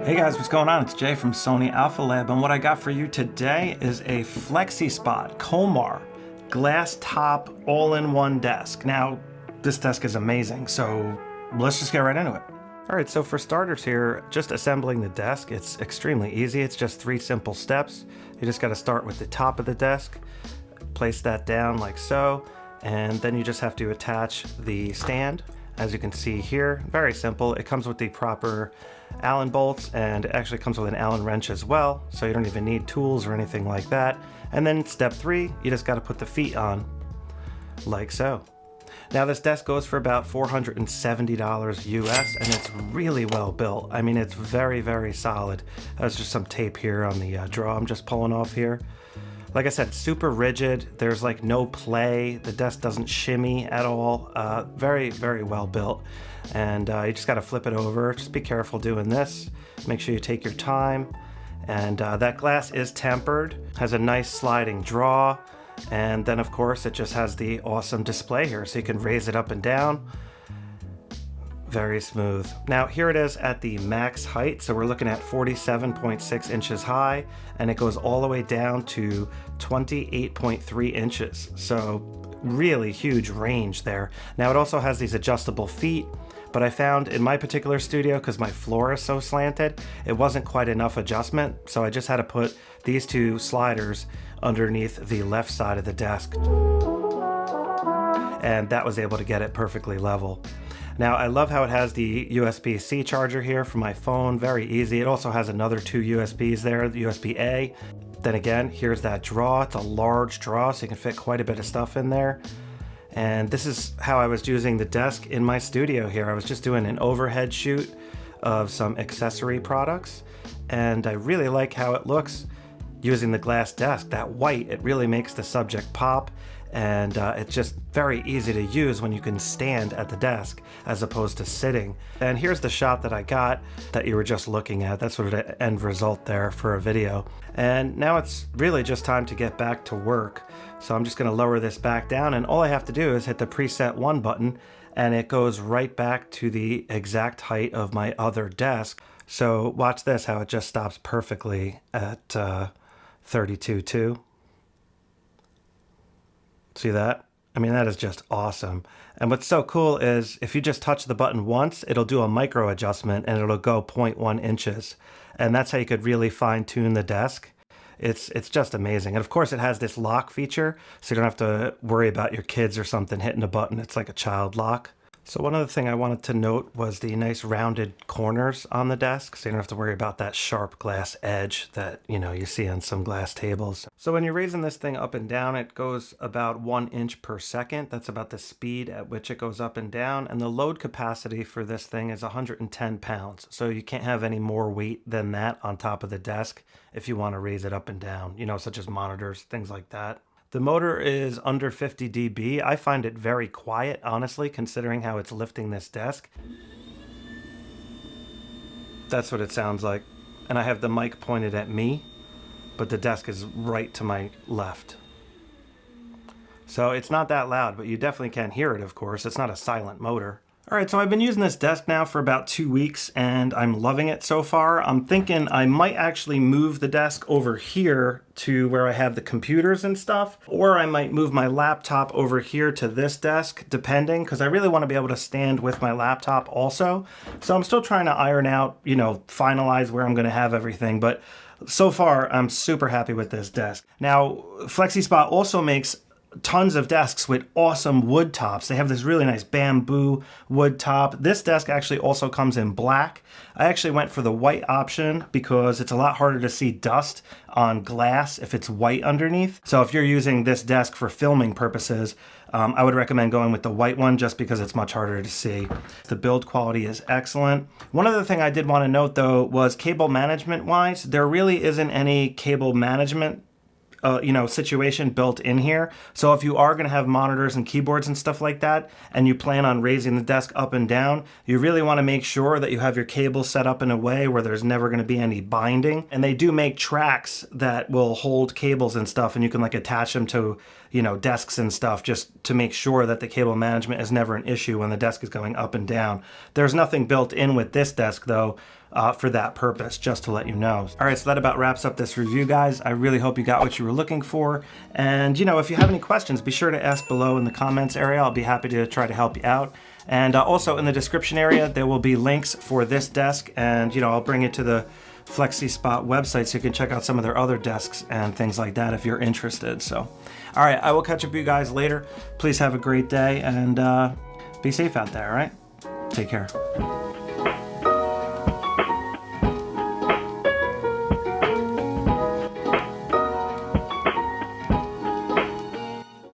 Hey guys, what's going on? It's Jay from Sony Alpha Lab, and what I got for you today is a Flexispot Comhar glass top all-in-one desk. Now, this desk is amazing, so let's just get right into it. All right, so for starters here, just assembling the desk, it's extremely easy. It's just 3 simple steps. You just got to start with the top of the desk, place that down like so, and then you just have to attach the stand. As you can see here, very simple. It comes with the proper Allen bolts, and it actually comes with an Allen wrench as well, so you don't even need tools or anything like that. And then step 3, you just got to put the feet on like so. Now this desk goes for about $470 US, and it's really well built. I mean, it's very, very solid. There's just some tape here on the draw I'm just pulling off here. Like I said, super rigid. There's like no play. The desk doesn't shimmy at all. Very, very well built. And you just got to flip it over. Just be careful doing this. Make sure you take your time. And that glass is tempered, has a nice sliding draw. And then of course it just has the awesome display here, so you can raise it up and down. Very smooth. Now here it is at the max height, so we're looking at 47.6 inches high, and it goes all the way down to 28.3 inches. So really huge range there. Now it also has these adjustable feet, but I found in my particular studio, because my floor is so slanted, it wasn't quite enough adjustment, so I just had to put these 2 sliders underneath the left side of the desk, and that was able to get it perfectly level. Now I love how it has the USB-C charger here for my phone, very easy. It also has another 2 USBs there, the USB-A. Then again, here's that draw. It's a large draw, so you can fit quite a bit of stuff in there. And this is how I was using the desk in my studio here. I was just doing an overhead shoot of some accessory products, and I really like how it looks using the glass desk. That white, it really makes the subject pop, and it's just very easy to use when you can stand at the desk as opposed to sitting. And here's the shot that I got that you were just looking at. That's sort of the end result there for a video. And now it's really just time to get back to work. So I'm just gonna lower this back down, and all I have to do is hit the preset 1 button, and it goes right back to the exact height of my other desk. So watch this, how it just stops perfectly at 32.2. See that? I mean, that is just awesome. And what's so cool is if you just touch the button once, it'll do a micro adjustment and it'll go 0.1 inches. And that's how you could really fine tune the desk. It's just amazing. And of course it has this lock feature, so you don't have to worry about your kids or something hitting a button. It's like a child lock. So one other thing I wanted to note was the nice rounded corners on the desk, so you don't have to worry about that sharp glass edge that, you know, you see on some glass tables. So when you're raising this thing up and down, it goes about 1 inch per second. That's about the speed at which it goes up and down. And the load capacity for this thing is 110 pounds. So you can't have any more weight than that on top of the desk if you want to raise it up and down, you know, such as monitors, things like that. The motor is under 50 dB. I find it very quiet, honestly, considering how it's lifting this desk. That's what it sounds like. And I have the mic pointed at me, but the desk is right to my left. So it's not that loud, but you definitely can hear it, of course. It's not a silent motor. All right, so I've been using this desk now for about 2 weeks, and I'm loving it so far. I'm thinking I might actually move the desk over here to where I have the computers and stuff, or I might move my laptop over here to this desk, depending, because I really want to be able to stand with my laptop also. So I'm still trying to iron out, you know, finalize where I'm going to have everything, but so far I'm super happy with this desk. Now, Flexispot also makes tons of desks with awesome wood tops. They have this really nice bamboo wood top. This desk actually also comes in black. I actually went for the white option because it's a lot harder to see dust on glass if it's white underneath. So if you're using this desk for filming purposes, I would recommend going with the white one just because it's much harder to see. The build quality is excellent. One other thing I did want to note though was cable management wise, there really isn't any cable management situation built in here. So if you are going to have monitors and keyboards and stuff like that, and you plan on raising the desk up and down, you really want to make sure that you have your cable set up in a way where there's never going to be any binding. And they do make tracks that will hold cables and stuff, and you can like attach them to, desks and stuff, just to make sure that the cable management is never an issue when the desk is going up and down. There's nothing built in with this desk though for that purpose, just to let you know. All right, so that about wraps up this review, guys. I really hope you got what you were looking for. And if you have any questions, be sure to ask below in the comments area. I'll be happy to try to help you out. And also in the description area, there will be links for this desk, and I'll bring it to the Flexispot website so you can check out some of their other desks and things like that if you're interested. So, all right, I will catch up with you guys later. Please have a great day and be safe out there, all right? Take care.